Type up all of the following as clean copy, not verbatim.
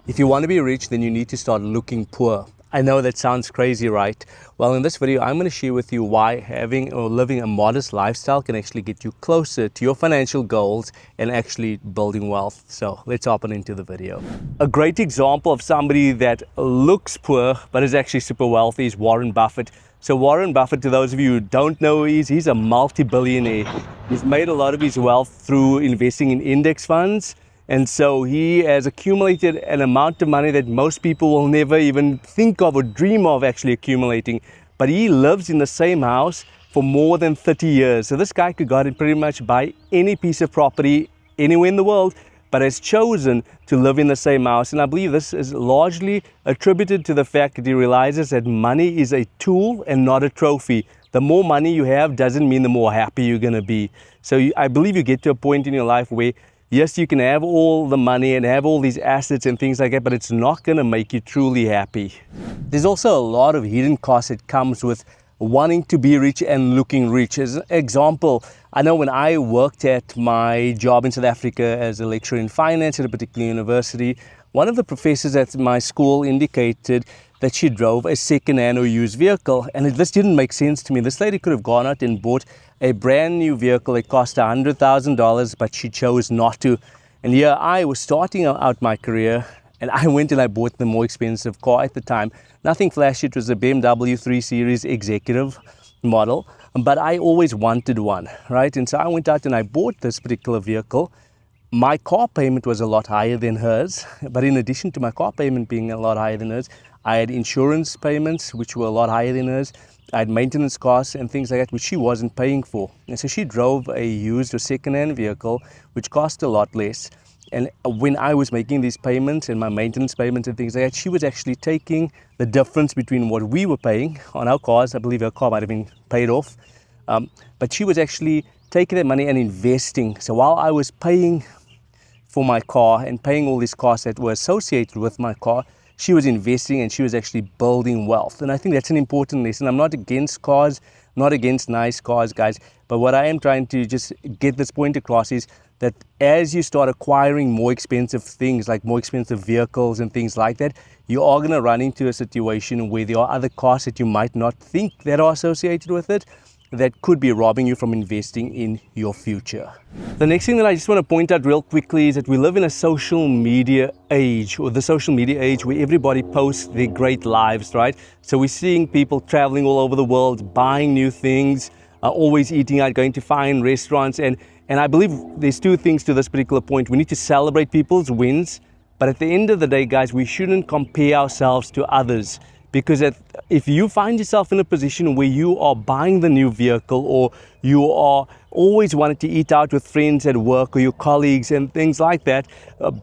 If you want to be rich, then you need to start looking poor. I know that sounds crazy, right? Well, in this video, I'm going to share with you why having or living a modest lifestyle can actually get you closer to your financial goals and actually building wealth. So let's hop on into the video. A great example of somebody that looks poor but is actually super wealthy is Warren Buffett. So Warren Buffett, to those of you who don't know who he is, he's a multi-billionaire. He's made a lot of his wealth through investing in index funds. And so he has accumulated an amount of money that most people will never even think of or dream of actually accumulating. But he lives in the same house for more than 30 years. So this guy could go out and pretty much buy any piece of property anywhere in the world, but has chosen to live in the same house. And I believe this is largely attributed to the fact that he realizes that money is a tool and not a trophy. The more money you have doesn't mean the more happy you're going to be. So I believe you get to a point in your life where yes, you can have all the money and have all these assets and things like that, but it's not going to make you truly happy. There's also a lot of hidden costs that comes with wanting to be rich and looking rich. As an example, I know when I worked at my job in South Africa as a lecturer in finance at a particular university, one of the professors at my school indicated that she drove a second-hand or used vehicle, and this didn't make sense to me. This lady could have gone out and bought a brand new vehicle that cost $100,000, but she chose not to. And here I was starting out my career, and I went and I bought the more expensive car at the time. Nothing flashy, it was a BMW 3 Series executive model, but I always wanted one, right? And so I went out and I bought this particular vehicle. My car payment was a lot higher than hers, but in addition to my car payment being a lot higher than hers, I had insurance payments which were a lot higher than hers. I had maintenance costs and things like that which she wasn't paying for. And so she drove a used or second-hand vehicle which cost a lot less. And when I was making these payments and my maintenance payments and things like that, she was actually taking the difference between what we were paying on our cars. I believe her car might have been paid off. But she was actually taking that money and investing. So while I was paying for my car and paying all these costs that were associated with my car, she was investing and she was actually building wealth. And I think that's an important lesson. I'm not against cars, not against nice cars, guys. But what I am trying to just get this point across is that as you start acquiring more expensive things, like more expensive vehicles and things like that, you are going to run into a situation where there are other costs that you might not think that are associated with it that could be robbing you from investing in your future. The next thing that I just want to point out real quickly is that we live in a social media age, or the social media age, where everybody posts their great lives, right? So we're seeing people traveling all over the world, buying new things, always eating out, going to fine restaurants. And I believe there's two things to this particular point. We need to celebrate people's wins, but at the end of the day, guys, we shouldn't compare ourselves to others. Because if you find yourself in a position where you are buying the new vehicle, or you are always wanting to eat out with friends at work or your colleagues and things like that,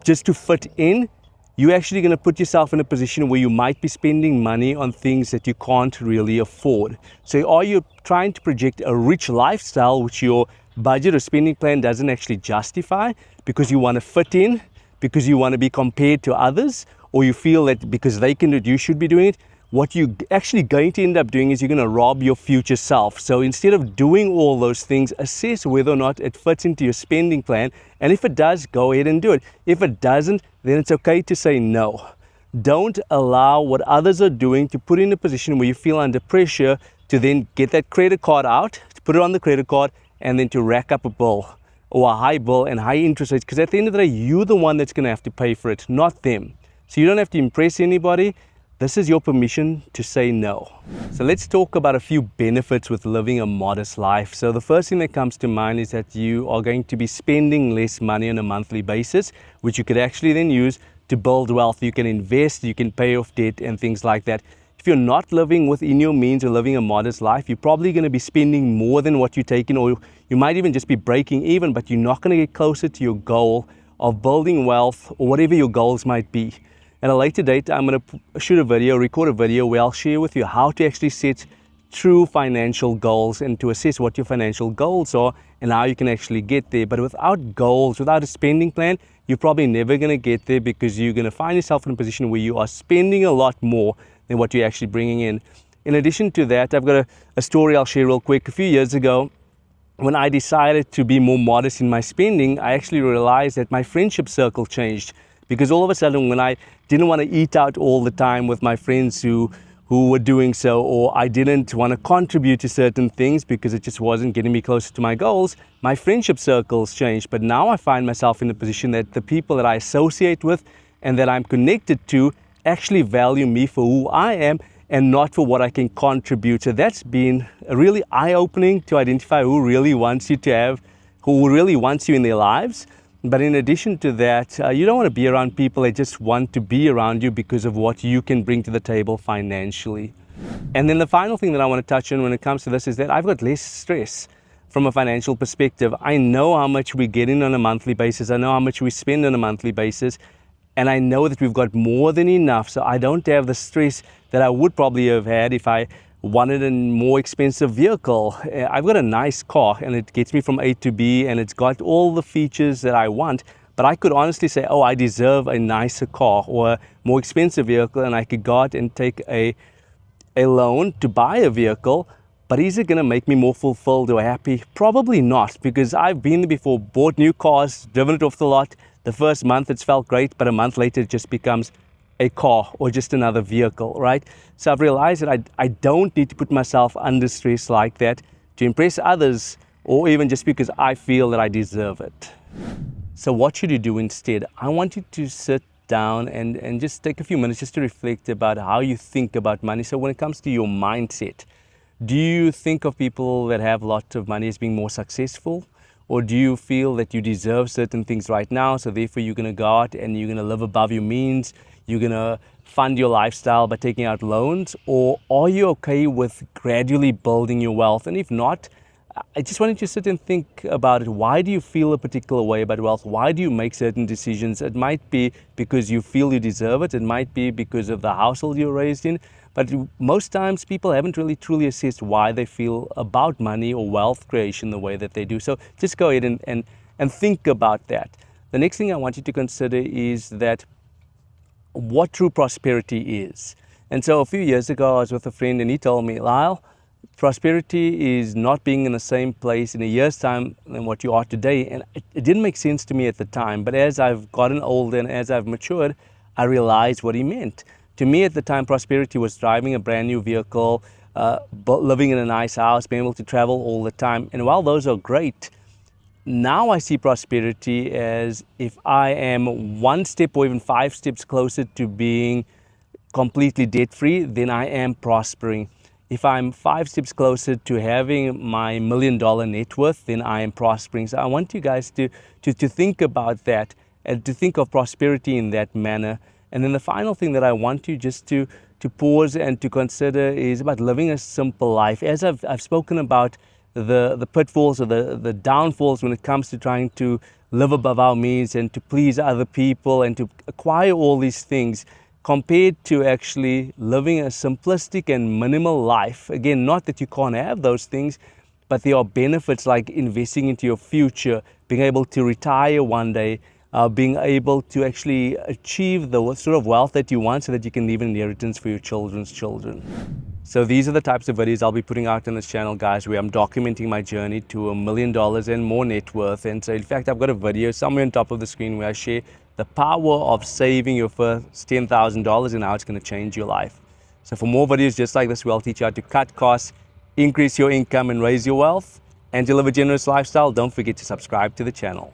just to fit in, you're actually going to put yourself in a position where you might be spending money on things that you can't really afford. So are you trying to project a rich lifestyle which your budget or spending plan doesn't actually justify because you want to fit in, because you want to be compared to others, or you feel that because they can do it, you should be doing it? What you're actually going to end up doing is you're going to rob your future self. So instead of doing all those things, assess whether or not it fits into your spending plan. And if it does, go ahead and do it. If it doesn't, then it's okay to say no. Don't allow what others are doing to put you in a position where you feel under pressure to then get that credit card out, to put it on the credit card, and then to rack up a bill or a high bill and high interest rates. Because at the end of the day, you're the one that's going to have to pay for it, not them. So you don't have to impress anybody. This is your permission to say no. So let's talk about a few benefits with living a modest life. So the first thing that comes to mind is that you are going to be spending less money on a monthly basis, which you could actually then use to build wealth. You can invest, you can pay off debt and things like that. If you're not living within your means or living a modest life, you're probably going to be spending more than what you're taking, or you might even just be breaking even, but you're not going to get closer to your goal of building wealth or whatever your goals might be. At a later date, I'm going to record a video where I'll share with you how to actually set true financial goals and to assess what your financial goals are and how you can actually get there. But without goals, without a spending plan, you're probably never going to get there, because you're going to find yourself in a position where you are spending a lot more than what you're actually bringing in. In addition to that, I've got a story I'll share real quick. A few years ago, when I decided to be more modest in my spending, I actually realized that my friendship circle changed. Because all of a sudden, when I didn't want to eat out all the time with my friends who were doing so, or I didn't want to contribute to certain things because it just wasn't getting me closer to my goals, my friendship circles changed. But now I find myself in a position that the people that I associate with and that I'm connected to actually value me for who I am and not for what I can contribute. So that's been really eye-opening to identify who really wants you in their lives. But in addition to that, you don't want to be around people that just want to be around you because of what you can bring to the table financially. And then the final thing that I want to touch on when it comes to this is that I've got less stress from a financial perspective. I know how much we get in on a monthly basis. I know how much we spend on a monthly basis. And I know that we've got more than enough. So I don't have the stress that I would probably have had if I wanted a more expensive vehicle. I've got a nice car and it gets me from A to B and it's got all the features that I want, but I could honestly say, oh, I deserve a nicer car or a more expensive vehicle, and I could go out and take a loan to buy a vehicle. But is it going to make me more fulfilled or happy? Probably not, because I've been there before, bought new cars, driven it off the lot. The first month it's felt great, but a month later it just becomes a car or just another vehicle, right? So I've realized that I don't need to put myself under stress like that to impress others, or even just because I feel that I deserve it. So what should you do instead? I want you to sit down and just take a few minutes just to reflect about how you think about money. So when it comes to your mindset, do you think of people that have lots of money as being more successful? Or do you feel that you deserve certain things right now, so therefore you're going to go out and you're going to live above your means, you're going to fund your lifestyle by taking out loans? Or are you okay with gradually building your wealth? And if not, I just wanted you to sit and think about it. Why do you feel a particular way about wealth? Why do you make certain decisions? It might be because you feel you deserve it. It might be because of the household you're raised in. But most times people haven't really truly assessed why they feel about money or wealth creation the way that they do. So just go ahead and think about that. The next thing I want you to consider is that what true prosperity is. And so a few years ago, I was with a friend and he told me, Lyle, prosperity is not being in the same place in a year's time than what you are today. And it didn't make sense to me at the time. But as I've gotten older and as I've matured, I realized what he meant. To me at the time, prosperity was driving a brand new vehicle, living in a nice house, being able to travel all the time. And while those are great, now I see prosperity as if I am one step or even 5 steps closer to being completely debt-free, then I am prospering. If I'm 5 steps closer to having my $1 million net worth, then I am prospering. So I want you guys to think about that and to think of prosperity in that manner. And then the final thing that I want you just to pause and to consider is about living a simple life. As I've spoken about the pitfalls or the downfalls when it comes to trying to live above our means and to please other people and to acquire all these things, compared to actually living a simplistic and minimal life. Again, not that you can't have those things, but there are benefits like investing into your future, being able to retire one day, being able to actually achieve the sort of wealth that you want so that you can leave an inheritance for your children's children. So these are the types of videos I'll be putting out on this channel, guys, where I'm documenting my journey to $1 million and more net worth. And so in fact, I've got a video somewhere on top of the screen where I share the power of saving your first $10,000 and how it's going to change your life. So for more videos just like this, where I'll teach you how to cut costs, increase your income and raise your wealth, and to live a generous lifestyle, don't forget to subscribe to the channel.